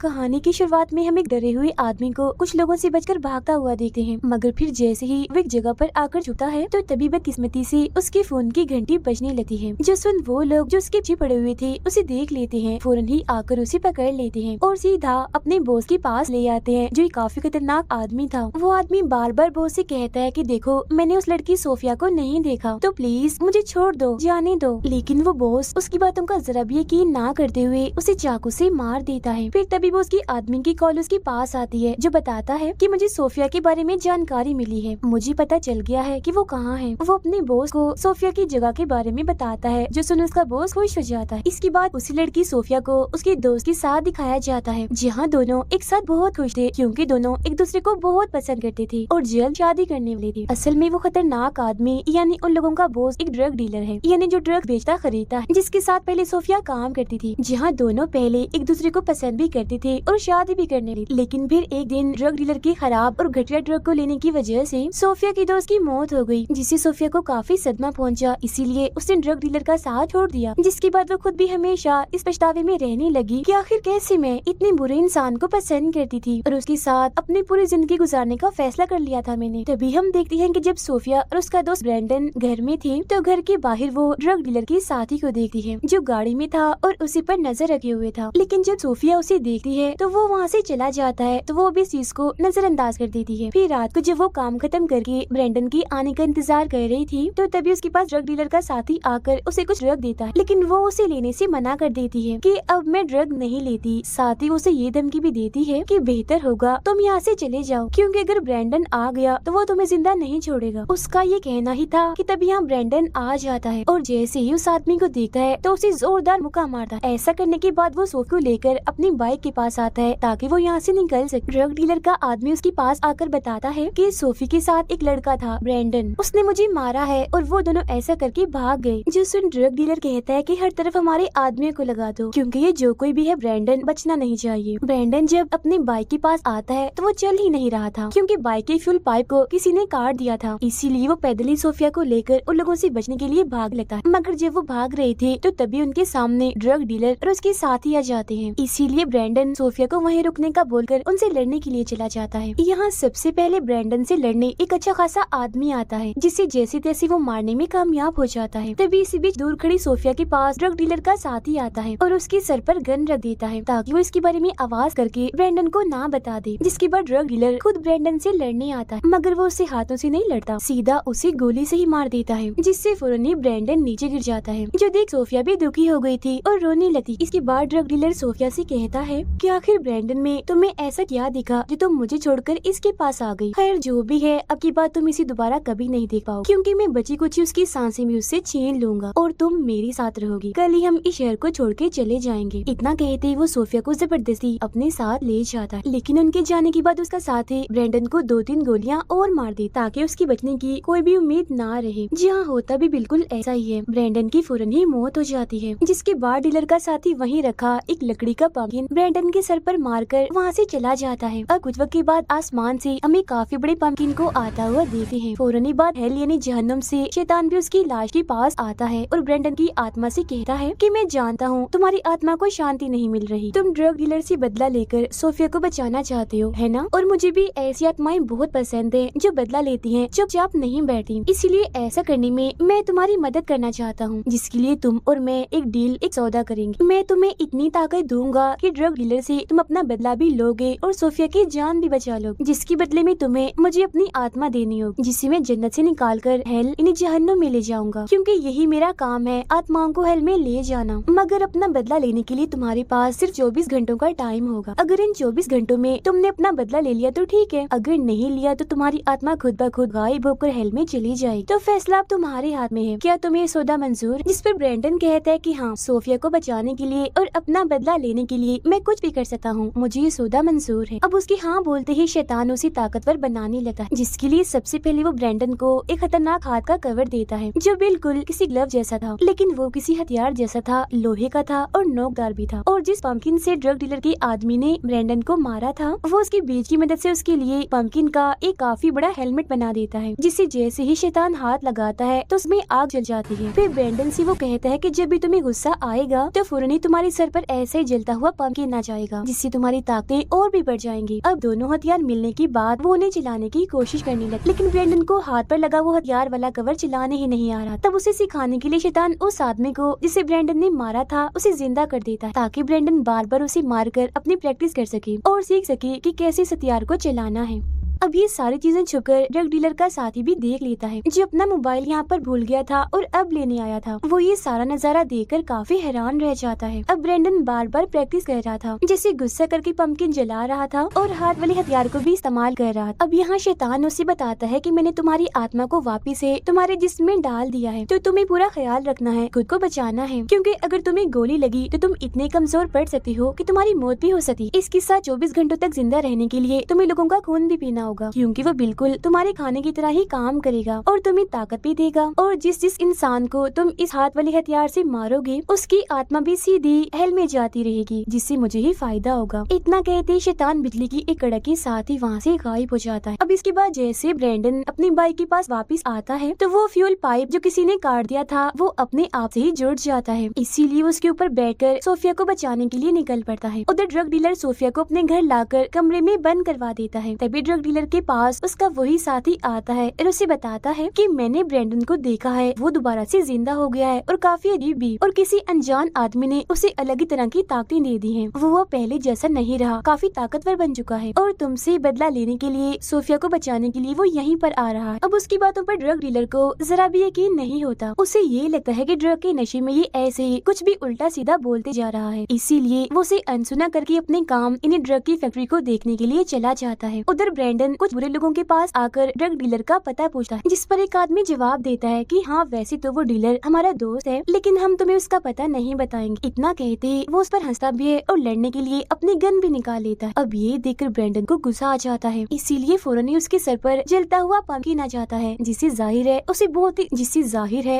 कहानी की शुरुआत में हम एक डरे हुए आदमी को कुछ लोगों से बचकर भागता हुआ देखते हैं, मगर फिर जैसे ही वो एक जगह पर आकर झुकता है तो तभी बदकिस्मती से उसके फोन की घंटी बजने लगती है। जो सुन वो लोग जो उसके पीछे पड़े हुए थे उसे देख लेते हैं, फौरन ही आकर उसे पकड़ लेते हैं और सीधा अपने बॉस के पास ले आते हैं, जो काफी खतरनाक आदमी था। वो आदमी बार बार बॉस से कहता है कि देखो मैंने उस लड़की सोफिया को नहीं देखा, तो प्लीज मुझे छोड़ दो, जाने दो। लेकिन वो बॉस उसकी बातों का जरा भी यकीन ना करते हुए उसे चाकू से मार देता है। फिर तभी वो उसकी आदमी की कॉल उसके पास आती है, जो बताता है कि मुझे सोफिया के बारे में जानकारी मिली है, मुझे पता चल गया है कि वो कहाँ है। वो अपने बॉस को सोफिया की जगह के बारे में बताता है, जो सुन उसका बॉस खुश हो जाता है। इसके बाद उसी लड़की सोफिया को उसके दोस्त के साथ दिखाया जाता है, जहाँ दोनों एक साथ बहुत खुश थे, क्योंकि दोनों एक दूसरे को बहुत पसंद करते थे और जल्द शादी करने वाले थे। असल में वो खतरनाक आदमी यानी उन लोगों का बॉस एक ड्रग डीलर है, यानी जो ड्रग बेचता खरीदता है, जिसके साथ पहले सोफिया काम करती थी, जहाँ दोनों पहले एक दूसरे को पसंद भी करते थे और शादी भी करने लगे। लेकिन फिर एक दिन ड्रग डीलर की खराब और घटिया ड्रग को लेने की वजह से सोफिया की दोस्त की मौत हो गई, जिससे सोफिया को काफी सदमा पहुंचा। इसीलिए उसने ड्रग डीलर का साथ छोड़ दिया, जिसके बाद वो खुद भी हमेशा इस पछतावे में रहने लगी कि आखिर कैसे मैं इतने बुरे इंसान को पसंद करती थी और उसके साथ अपनी पूरी जिंदगी गुजारने का फैसला कर लिया था मैंने। तभी हम देखते हैं कि जब सोफिया और उसका दोस्त ब्रैंडन घर में थे, तो घर के बाहर वो ड्रग डीलर की साथी को देखती है, जो गाड़ी में था और उसी पर नजर रखे हुए था। लेकिन जब सोफिया उसे देखती है तो वो वहाँ से चला जाता है, तो वो भी इस चीज को नजरअंदाज कर देती है। फिर रात को जब वो काम खत्म करके ब्रैंडन की आने का इंतजार कर रही थी, तो तभी उसके पास ड्रग डीलर का साथी आकर उसे कुछ ड्रग देता है, लेकिन वो उसे लेने से मना कर देती है कि अब मैं ड्रग नहीं लेती। साथ ही उसे ये धमकी भी देती है कि बेहतर होगा तुम यहाँ से चले जाओ, क्योंकि अगर ब्रैंडन आ गया तो वो तुम्हें जिंदा नहीं छोड़ेगा। उसका ये कहना ही था कि तभी यहाँ ब्रैंडन आ जाता है और जैसे ही उस आदमी को देखता है तो उसे जोरदार मुक्का मारता है। ऐसा करने के बाद वो सोफी को लेकर अपनी बाइक के पास आता है ताकि वो यहाँ से निकल सके। ड्रग डीलर का आदमी उसके पास आकर बताता है कि सोफी के साथ एक लड़का था ब्रैंडन, उसने मुझे मारा है और वो दोनों ऐसा करके भाग गए। जो सुन ड्रग डीलर कहता है कि हर तरफ हमारे आदमियों को लगा दो, क्योंकि ये जो कोई भी है ब्रैंडन बचना नहीं चाहिए। ब्रैंडन जब अपनी बाइक के पास आता है तो वो चल ही नहीं रहा था, क्योंकि बाइक के फ्यूल पाइप को किसी ने काट दिया था। इसीलिए वो पैदल ही सोफिया को लेकर उन लोगों से बचने के लिए भाग लगता है। मगर जब वो भाग रहे थे तो तभी उनके सामने ड्रग डीलर और उसके साथी आ जाते हैं। इसीलिए ब्रैंडन सोफिया को वहीं रुकने का बोलकर उनसे लड़ने के लिए चला जाता है। यहाँ सबसे पहले ब्रैंडन से लड़ने एक अच्छा खासा आदमी आता है, जिसे जैसे तैसे वो मारने में कामयाब हो जाता है। तभी इसी बीच दूर खड़ी सोफिया के पास ड्रग डीलर का साथी आता है और उसके सर पर गन रख देता है, ताकि वो इसके बारे में आवाज करके ब्रैंडन को ना बता दे। जिसके बाद ड्रग डीलर खुद ब्रैंडन से लड़ने आता है, मगर वो उसे हाथों से नहीं लड़ता, सीधा उसे गोली से ही मार देता है, जिससे फौरन ही ब्रैंडन नीचे गिर जाता है। जो देख सोफिया भी दुखी हो गई थी और रोने लगी। इसके बाद ड्रग डीलर सोफिया से कहता है कि आखिर ब्रैंडन में तुम्हें ऐसा क्या दिखा जो तुम मुझे छोड़कर इसके पास आ गई। खैर जो भी है, अब की बात तुम इसे दोबारा कभी नहीं देख पाओ, क्योंकि मैं बची कुची उसकी सांसें भी उससे छीन लूंगा और तुम मेरे साथ रहोगी। कल ही हम इस शहर को छोड़ के चले जाएंगे। इतना कहते ही वो सोफिया को जबरदस्ती अपने साथ ले जाता है, लेकिन उनके जाने के बाद उसका साथी ब्रैंडन को 2-3 गोलियां और मार दी, ताकि उसकी बचने की कोई भी उम्मीद ना रहे। जी हाँ, होता भी बिल्कुल ऐसा ही है। ब्रैंडन की फौरन ही मौत हो जाती है, जिसके बाद डीलर का साथी वहीं रखा एक लकड़ी का पंपकिन ब्रैंडन के सर पर मारकर वहाँ से चला जाता है। और कुछ वक्त के बाद आसमान से हमें काफी बड़े पंपकिन को आता हुआ देखते हैं। फौरन ही बाद हेल यानी जहन्नुम से शैतान भी उसकी लाश के पास आता है और ब्रैंडन की आत्मा से कहता है कि मैं जानता हूँ तुम्हारी आत्मा को शांति नहीं मिल रही, तुम ड्रग डीलर से बदला लेकर सोफिया को बचाना चाहते हो, है ना? और मुझे भी ऐसी आत्माएं बहुत पसंद है जो बदला लेती हैं, चुपचाप नहीं बैठती। इसीलिए ऐसा करने में मैं तुम्हारी मदद करना चाहता हूँ, जिसके लिए तुम और मैं एक सौदा करेंगे। मैं तुम्हें इतनी ताकत दूंगा कि ड्रग डीलर से तुम अपना बदला भी लोगे और सोफिया की जान भी बचा लोगे, जिसके बदले में तुम्हें मुझे अपनी आत्मा देनी होगी, जिसे मैं जन्नत से निकालकर हेल यानी जहन्नुम में ले जाऊंगा, क्योंकि यही मेरा काम है, आत्माओं को हेल में ले जाना। मगर अपना बदला लेने के लिए तुम्हारे पास सिर्फ 24 घंटों का टाइम होगा। अगर इन 24 घंटों में तुमने अपना बदला ले लिया तो ठीक है, अगर नहीं लिया तो तुम्हारी आत्मा खुद ब खुद गायब होकर हेल में चली जाएगी। तो फैसला अब तुम्हारे हाथ में है। क्या तुम्हें सौदा मंजूर? जिस पर ब्रैंडन कहता है कि हाँ, सोफिया को बचाने के लिए और अपना बदला लेने के लिए मैं कुछ भी कर सकता हूँ, मुझे ये सौदा मंजूर है। अब उसकी हाँ बोलते ही शैतान उसे ताकतवर बनाने लगता है, जिसके लिए सबसे पहले वो ब्रैंडन को एक खतरनाक हाथ का कवर देता है, जो बिल्कुल किसी ग्लव जैसा था, लेकिन वो किसी हथियार जैसा था, लोहे का था और नोकदार भी था। और जिस पंपकिन से ड्रग डीलर के आदमी ने ब्रैंडन को मारा था, वो उसके बीज की मदद से उसके लिए पंपकिन का एक काफी बड़ा हेलमेट बना देता है, जिसे जैसे ही शैतान हाथ लगाता है तो उसमें आग जल जाती है। फिर ब्रैंडन से वो कहता है कि जब भी तुम्हें गुस्सा आएगा तो फौरन ही तुम्हारे सर पर ऐसे ही जलता हुआ पंपकिन आ जाएगा, जिससे तुम्हारी ताकतें और भी बढ़ जाएंगी। अब दोनों हथियार मिलने के बाद वो उन्हें चलाने की कोशिश करने लगे, लेकिन ब्रेंडन को हाथ पर लगा वो हथियार वाला कवर चलाने ही नहीं आ रहा। तब उसे सिखाने के लिए शैतान उस आदमी को जिसे ब्रेंडन ने मारा था उसे जिंदा कर देता है, ताकि ब्रेंडन बार बार उसे मारकर अपनी प्रैक्टिस कर सके और सीख सके कि कैसे इस हथियार को चलाना है। अब ये सारी चीजें छुपकर ड्रग डीलर का साथी भी देख लेता है, जो अपना मोबाइल यहाँ पर भूल गया था और अब लेने आया था। वो ये सारा नजारा देखकर काफी हैरान रह जाता है। अब ब्रेंडन बार बार प्रैक्टिस कर रहा था, जैसे गुस्सा करके पंपकिन जला रहा था और हाथ वाले हथियार को भी इस्तेमाल कर रहा था। अब यहाँ शैतान उसे बताता है कि मैंने तुम्हारी आत्मा को वापिस से तुम्हारे जिस्म में डाल दिया है, तो तुम्हें पूरा ख्याल रखना है, खुद को बचाना है, क्योंकि अगर तुम्हें गोली लगी तो तुम इतने कमजोर पड़ सकती हो कि तुम्हारी मौत भी हो सकती। इसके साथ 24 घंटों तक जिंदा रहने के लिए तुम्हें लोगों का खून भी पीना होगा, क्योंकि वो बिल्कुल तुम्हारे खाने की तरह ही काम करेगा और तुम्हें ताकत भी देगा। और जिस इंसान को तुम इस हाथ वाले हथियार से मारोगे उसकी आत्मा भी सीधी हेल में जाती रहेगी, जिससे मुझे ही फायदा होगा। इतना कहते शैतान बिजली की एक कड़क के साथ ही वहाँ से गायब हो जाता है। अब इसके बाद जैसे ब्रेंडन अपनी बाइक के पास वापस आता है तो वो फ्यूल पाइप जो किसी ने काट दिया था वो अपने आप से ही जुड़ जाता है, इसीलिए उसके ऊपर बैठकर सोफिया को बचाने के लिए निकल पड़ता है। उधर ड्रग डीलर सोफिया को अपने घर लाकर कमरे में बंद करवा देता है। तभी ड्रग डीलर के पास उसका वही साथी आता है और उसे बताता है कि मैंने ब्रेंडन को देखा है, वो दोबारा से जिंदा हो गया है और काफी अजीब भी, और किसी अनजान आदमी ने उसे अलग ही तरह की ताकतें दे दी हैं। वो पहले जैसा नहीं रहा, काफी ताकतवर बन चुका है और तुमसे बदला लेने के लिए, सोफिया को बचाने के लिए वो यहीं पर आ रहा है। अब उसकी बातों पर ड्रग डीलर को जरा भी यकीन नहीं होता। उसे ये लगता है कि ड्रग के नशे में ये ऐसे ही कुछ भी उल्टा सीधा बोलते जा रहा है, इसीलिए वो उसे अनसुना करके अपने काम इन्हीं ड्रग की फैक्ट्री को देखने के लिए चला जाता है। उधर ब्रेंडन कुछ बुरे लोगों के पास आकर ड्रग डीलर का पता पूछता है, जिस पर एक आदमी जवाब देता है कि हाँ वैसे तो वो डीलर हमारा दोस्त है, लेकिन हम तुम्हें उसका पता नहीं बताएंगे। इतना कहते वो उस पर हंसता भी है और लड़ने के लिए अपनी गन भी निकाल लेता है। अब ये देखकर ब्रेंडन को गुस्सा आ जाता है, इसीलिए फौरन ही उसके सर पर जलता हुआ पंपकिन आ जाता है, जिससे जाहिर है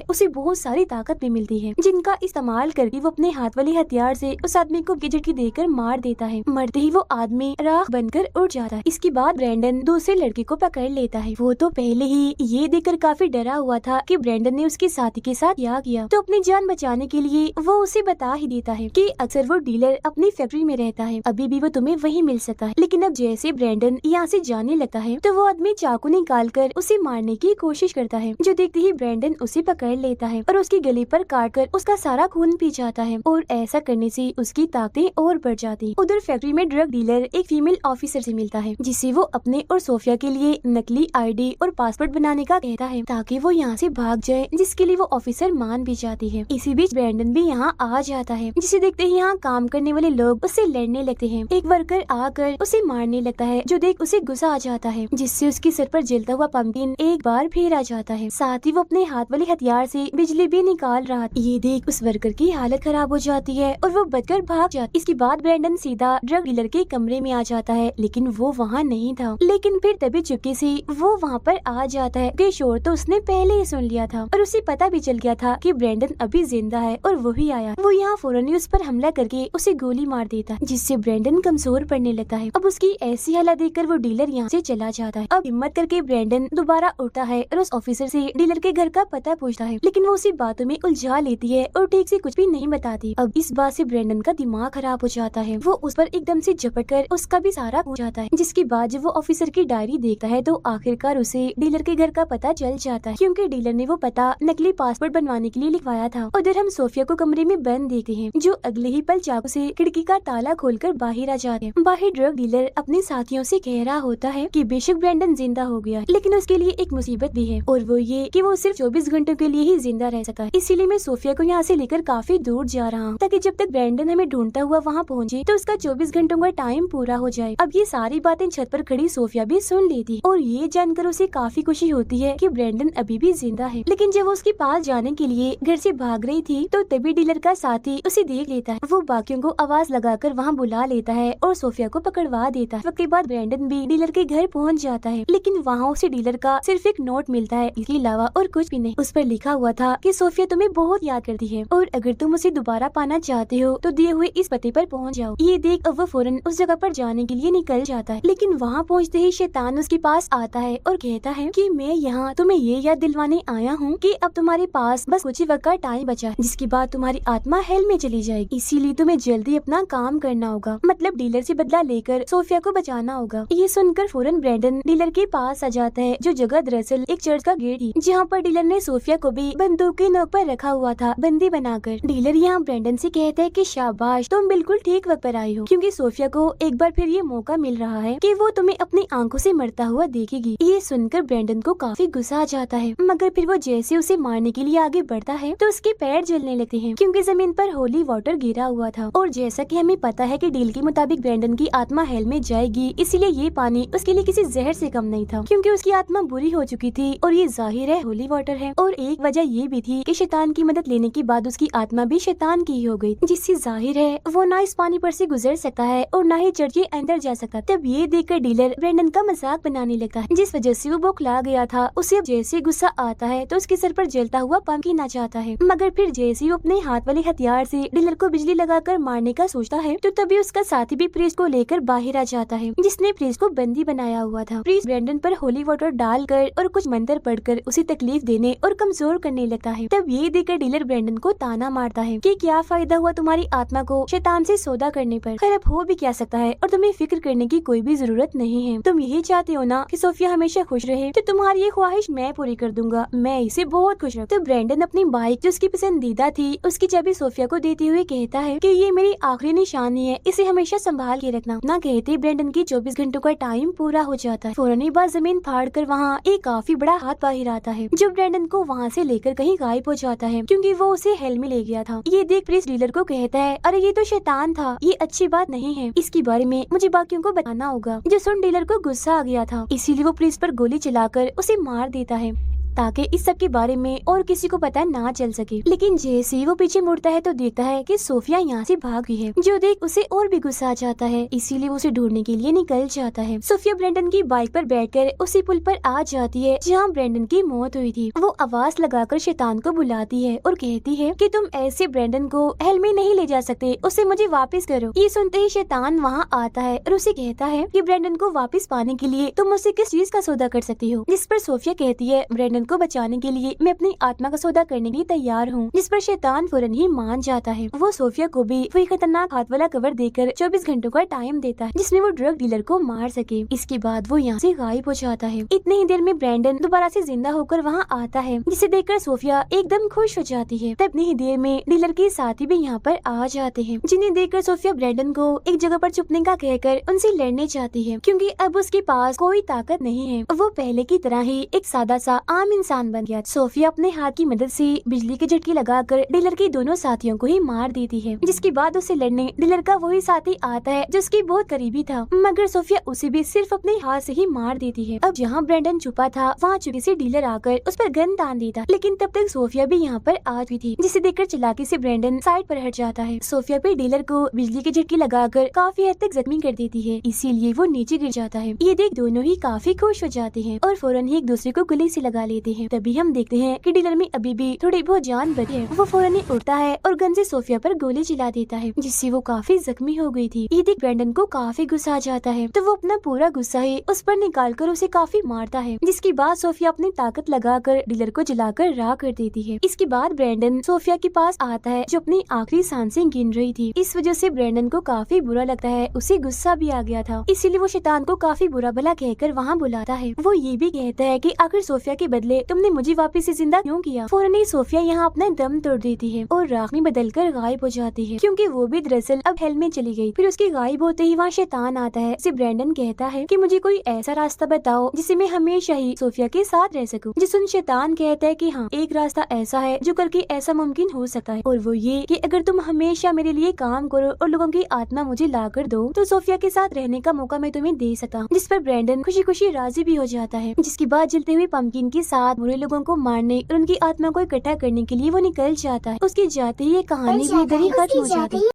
उसे बहुत सारी ताकत भी मिलती है, जिनका इस्तेमाल करके वो अपने हाथ वाले हथियार से उस आदमी को झटके देकर मार देता है। मरते ही वो आदमी राख बनकर उड़ जाता है। इसके बाद ब्रेंडन दूसरे लड़के को पकड़ लेता है। वो तो पहले ही ये देखकर काफी डरा हुआ था कि ब्रेंडन ने उसके साथी के साथ क्या किया, तो अपनी जान बचाने के लिए वो उसे बता ही देता है कि अक्सर वो डीलर अपनी फैक्ट्री में रहता है, अभी भी वो तुम्हें वहीं मिल सकता है। लेकिन अब जैसे ब्रेंडन यहाँ से जाने लगता है तो वो आदमी चाकू निकालकर उसे मारने की कोशिश करता है, जो देखते ही ब्रेंडन उसे पकड़ लेता है और उसकी गले पर काटकर उसका सारा खून पी जाता है, और ऐसा करने से उसकी ताकतें और बढ़ जाती है। उधर फैक्ट्री में ड्रग डीलर एक फीमेल ऑफिसर से मिलता है, जिसे वो अपने और सोफिया के लिए नकली आईडी और पासपोर्ट बनाने का कहता है, ताकि वो यहाँ से भाग जाए, जिसके लिए वो ऑफिसर मान भी जाती है। इसी बीच ब्रेंडन भी यहाँ आ जाता है, जिसे देखते ही यहाँ काम करने वाले लोग उससे लड़ने लगते हैं। एक वर्कर आकर उसे मारने लगता है, जो देख उसे गुस्सा आ जाता है, जिससे उसके सर पर जलता हुआ पंपकिन एक बार फिर आ जाता है। साथ ही वो अपने हाथ वाले हथियार से बिजली भी निकाल रहा। ये देख उस वर्कर की हालत खराब हो जाती है और वो बचकर भाग जाता है। इसके बाद ब्रेंडन सीधा ड्रग डीलर के कमरे में आ जाता है, लेकिन वो वहाँ नहीं था। लेकिन फिर तभी चुपके से वो वहाँ पर आ जाता है कि शोर तो उसने पहले ही सुन लिया था और उसे पता भी चल गया था कि ब्रेंडन अभी जिंदा है और वही आया। वो यहाँ फौरन ही उस पर हमला करके उसे गोली मार देता है, जिससे ब्रेंडन कमजोर पड़ने लगता है। अब उसकी ऐसी हालत देखकर वो डीलर यहाँ से चला जाता है। अब हिम्मत करके ब्रेंडन दोबारा उठता है और उस ऑफिसर से डीलर के घर का पता पूछता है, लेकिन वो उसी बातों में उलझा लेती है और ठीक से कुछ भी नहीं बताती। अब इस बात से ब्रेंडन का दिमाग खराब हो जाता है। वो उस पर एकदम से झपट कर उसका भी सारा हो जाता है, जिसके बाद जब वो ऑफिसर की डायरी देखता है तो आखिरकार उसे डीलर के घर का पता चल जाता है, क्योंकि डीलर ने वो पता नकली पासपोर्ट बनवाने के लिए लिखवाया था। उधर हम सोफिया को कमरे में बंद देखते हैं, जो अगले ही पल चाकू से खिड़की का ताला खोलकर बाहर आ जाते हैं। बाहर ड्रग डीलर अपने साथियों से कह रहा होता है कि बेशक ब्रेंडन जिंदा हो गया, लेकिन उसके लिए एक मुसीबत भी है, और वो ये कि वो सिर्फ 24 घंटों के लिए ही जिंदा रह सका है। इसीलिए मैं सोफिया को यहाँ से लेकर काफी दूर जा रहा हूँ, ताकि जब तक ब्रेंडन हमें ढूंढता हुआ वहाँ पहुँचे तो उसका 24 घंटों का टाइम पूरा हो जाए। अब ये सारी बातें छत पर खड़ी सोफिया भी सुन लेती और ये जानकर उसे काफी खुशी होती है कि ब्रेंडन अभी भी जिंदा है। लेकिन जब वो उसके पास जाने के लिए घर से भाग रही थी तो तभी डीलर का साथी उसे देख लेता है। वो बाकियों को आवाज लगाकर वहाँ बुला लेता है और सोफिया को पकड़वा देता है। उसके बाद ब्रेंडन भी डीलर के घर पहुँच जाता है, लेकिन वहाँ उसे डीलर का सिर्फ एक नोट मिलता है, इसके अलावा और कुछ भी नहीं। उस पर लिखा हुआ था कि सोफिया तुम्हें बहुत याद करती है और अगर तुम उसे दोबारा पाना चाहते हो तो दिए हुए इस पते पर पहुँच जाओ। ये देख अब वो फौरन उस जगह पर जाने के लिए निकल जाता है, लेकिन वहाँ पहुँचते ही शैतान उसके पास आता है और कहता है कि मैं यहाँ तुम्हें ये याद दिलवाने आया हूँ कि अब तुम्हारे पास बस कुछ ही वक्त का टाइम बचा है, जिसके बाद तुम्हारी आत्मा हेल में चली जाएगी। इसीलिए तुम्हें जल्दी अपना काम करना होगा, मतलब डीलर से बदला लेकर सोफिया को बचाना होगा। ये सुनकर फौरन ब्रैंडन डीलर के पास आ जाता है, जो जगह दरअसल एक चर्च का गेट थी, जहाँ पर डीलर ने सोफिया को भी बंदूक की नोक पर रखा हुआ था, बंदी बनाकर। डीलर यहाँ ब्रैंडन से कहता है कि शाबाश, तुम बिल्कुल ठीक वक्त पर आई हो, क्योंकि सोफिया को एक बार फिर ये मौका मिल रहा है कि वो तुम्हें अपनी आंखों से मरता हुआ देखेगी। ये सुनकर ब्रैंडन को काफी गुस्सा आ जाता है, मगर फिर वो जैसे उसे मारने के लिए आगे बढ़ता है तो उसके पैर जलने लगते हैं, क्योंकि जमीन पर होली वाटर गिरा हुआ था। और जैसा कि हमें पता है कि डील के मुताबिक ब्रैंडन की आत्मा हेल में जाएगी, इसीलिए ये पानी उसके लिए किसी जहर से कम नहीं था, क्योंकि उसकी आत्मा बुरी हो चुकी थी और ये जाहिर है होली वाटर है। और एक वजह ये भी थी कि शैतान की मदद लेने के बाद उसकी आत्मा भी शैतान की हो गई, जिससे जाहिर है वो ना इस पानी पर से गुजर सकता है और ना ही चर्च के अंदर जा सकता। तब ये देखकर डीलर ब्रैंडन का मजाक बनाने लगता है, जिस वजह से वो बौखला गया था। उसे अब जैसे गुस्सा आता है तो उसके सर पर जलता हुआ पंपकिन आ जाता है, मगर फिर जैसे वो अपने हाथ वाले हथियार से डीलर को बिजली लगाकर मारने का सोचता है तो तभी उसका साथी भी प्रीस्ट को लेकर बाहर आ जाता है, जिसने प्रीस्ट को बंदी बनाया हुआ था। प्रीस्ट ब्रैंडन पर होली वाटर डालकर और कुछ मंत्र पढ़कर उसे तकलीफ देने और कमजोर करने लगता है। तब ये देखकर डीलर ब्रैंडन को ताना मारता है कि क्या फायदा हुआ तुम्हारी आत्मा को शैतान से सौदा करने पर, खैर अब हो भी क्या सकता है और तुम्हें फिक्र करने की कोई भी जरूरत नहीं है। तुम यही चाहते हो ना कि सोफिया हमेशा खुश रहे, तो तुम्हारी ये ख्वाहिश मैं पूरी कर दूंगा, मैं इसे बहुत खुश रखूं। तो ब्रैंडन अपनी बाइक जो उसकी पसंदीदा थी उसकी चाबी सोफिया को देते हुए कहता है कि ये मेरी आखिरी निशानी है, इसे हमेशा संभाल के रखना। ना कहते ब्रैंडन की 24 घंटों का टाइम पूरा हो जाता है। फौरन ही बात जमीन फाड़ कर वहाँ एक काफी बड़ा हाथ बाहर आता है, जो ब्रैंडन को वहाँ से लेकर कहीं गायब हो जाता है, क्योंकि वो उसे हेल में ले गया था। ये देख प्रीस्ट डीलर को कहता है, अरे ये तो शैतान था, ये अच्छी बात नहीं है, इसके बारे में मुझे बाकियों को बताना होगा। जो सुन डीलर को गुस्सा आ गया था, इसीलिए वो प्रीस्ट पर गोली चलाकर उसे मार देता है, ताकि इस सब के बारे में और किसी को पता ना चल सके। लेकिन जैसे ही वो पीछे मुड़ता है तो देखता है कि सोफिया यहाँ से भाग गई है, जो देख उसे और भी गुस्सा आ जाता है, इसीलिए वो उसे ढूंढने के लिए निकल जाता है। सोफिया ब्रैंडन की बाइक पर बैठकर उसी पुल पर आ जाती है जहाँ ब्रैंडन की मौत हुई थी। वो आवाज लगाकर शैतान को बुलाती है और कहती है कि तुम ऐसे ब्रैंडन को हेल में नहीं ले जा सकते, उसे मुझे वापस करो। ये सुनते ही शैतान वहाँ आता है और उसे कहता है कि ब्रैंडन को वापस पाने के लिए तुम मुझसे किस चीज का सौदा कर सकती हो। जिस पर सोफिया कहती है, ब्रैंडन को बचाने के लिए मैं अपनी आत्मा का सौदा करने के लिए तैयार हूँ। जिस पर शैतान फौरन ही मान जाता है। वो सोफिया को भी वही खतरनाक हाथ वाला कवर देकर 24 घंटों का टाइम देता है, जिसमें वो ड्रग डीलर को मार सके। इसके बाद वो यहाँ से गायब हो जाता है। इतनी ही देर में ब्रैंडन दोबारा से जिंदा होकर वहाँ आता है, जिसे देखकर सोफिया एकदम खुश हो जाती है। तब इतनी ही देर में डीलर के साथी भी यहाँ पर आ जाते हैं, जिन्हें देखकर सोफिया ब्रैंडन को एक जगह पर छुपने का कहकर उनसे लड़ने चाहती है, क्योंकि अब उसके पास कोई ताकत नहीं है। वो पहले की तरह ही एक सादा सा आम इंसान बन गया। सोफिया अपने हाथ की मदद से बिजली के झटके लगाकर डीलर के दोनों साथियों को ही मार देती है, जिसके बाद उसे लड़ने डीलर का वही साथी आता है जो उसकी बहुत करीबी था, मगर सोफिया उसे भी सिर्फ अपने हाथ से ही मार देती है। अब जहाँ ब्रैंडन छुपा था वहाँ चुपके से डीलर आकर उस पर गन तान देता, लेकिन तब तक सोफिया भी यहाँ पर आ चुकी थी, जिसे देखकर चालाकी से ब्रैंडन साइड पर हट जाता है। सोफिया पे डीलर को बिजली के झटके लगाकर काफी हद तक जख्मी कर देती है, इसीलिए वो नीचे गिर जाता है। ये देख दोनों ही काफी खुश हो जाते हैं और फौरन ही एक दूसरे को गले से लगा लेते हैं। तभी हम देखते हैं कि डीलर में अभी भी थोड़ी बहुत जान बची है। वो फौरन ही उठता है और गन से सोफिया पर गोली चला देता है, जिससे वो काफी जख्मी हो गई थी। ये देख ब्रैंडन को काफी गुस्सा आ जाता है, तो वो अपना पूरा गुस्सा ही उस पर निकालकर उसे काफी मारता है, जिसके बाद सोफिया अपनी ताकत लगाकर डीलर को जलाकर राख कर देती है। इसके बाद ब्रैंडन सोफिया के पास आता है, जो अपनी आखिरी सांसें गिन रही थी। इस वजह से ब्रैंडन को काफी बुरा लगता है, उसे गुस्सा भी आ गया था, इसीलिए वो शैतान को काफी बुरा भला कहकर वहाँ बुलाता है। वो ये भी कहता है कि आखिर सोफिया के बदले तुमने मुझे वापस से जिंदा क्यों किया। फौरन ही सोफिया यहाँ अपना दम तोड़ देती है और राख में बदलकर गायब हो जाती है, क्योंकि वो भी दरअसल अब हेल में चली गई। फिर उसके गायब होते ही वहाँ शैतान आता है, जिसे ब्रैंडन कहता है कि मुझे कोई ऐसा रास्ता बताओ जिससे मैं हमेशा ही सोफिया के साथ रह सकूं। जिसमें शैतान कहता है कि हाँ, एक रास्ता ऐसा है जो करके ऐसा मुमकिन हो सकता है, और वो ये कि अगर तुम हमेशा मेरे लिए काम करो और लोगों की आत्मा मुझे ला कर दो, तो सोफिया के साथ रहने का मौका मैं तुम्हें दे सकता हूँ। जिस पर ब्रैंडन खुशी खुशी राजी भी हो जाता है। जिसके बाद जलते हुए पंपकिन के साथ बुरे लोगों को मारने और उनकी आत्मा को इकट्ठा करने के लिए वो निकल जाता है। उसके जाते ही ये कहानी भी इधर ही खत्म हो जाती है।